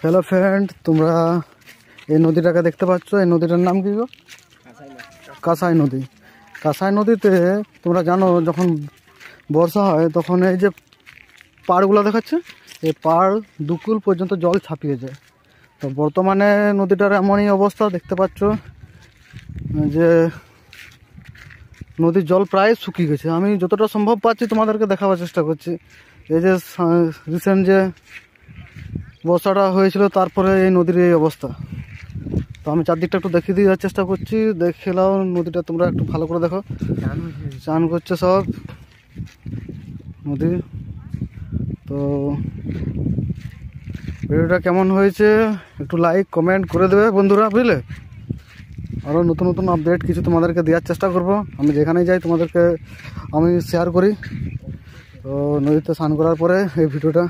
Hello friend, তোমরা এই নদীটাকে দেখতে পাচ্ছ। এই নদীটার নাম কি গো? কাঁসাই নদী। কাঁসাই নদীতে তোমরা জানো যখন বর্ষা হয় তখন এই যে পাড়গুলো দেখাচ্ছে, এই পাড় দুকুল পর্যন্ত জল ছাপিয়ে যায়। তো বর্তমানে নদীটার এমনই অবস্থা দেখতে পাচ্ছ যে নদীর জল প্রায় শুকিয়ে গেছে। আমি যতটা সম্ভব পাচ্ছি তোমাদেরকে দেখাবার চেষ্টা করছি। এই যে রিসেন্ট যে বর্ষাটা হয়েছিল তারপরে এই নদীর এই অবস্থা। তো আমি চারদিকটা একটু দেখিয়ে দেওয়ার চেষ্টা করছি। দেখলাম নদীটা তোমরা একটু ভালো করে দেখো, চান করছে সব নদী। তো ভিডিওটা কেমন হয়েছে একটু লাইক কমেন্ট করে দেবে বন্ধুরা, বুঝলে। আরও নতুন নতুন আপডেট কিছু তোমাদেরকে দেওয়ার চেষ্টা করব। আমি যেখানেই যাই তোমাদেরকে আমি শেয়ার করি। তো নদীতে স্নান করার পরে এই ভিডিওটা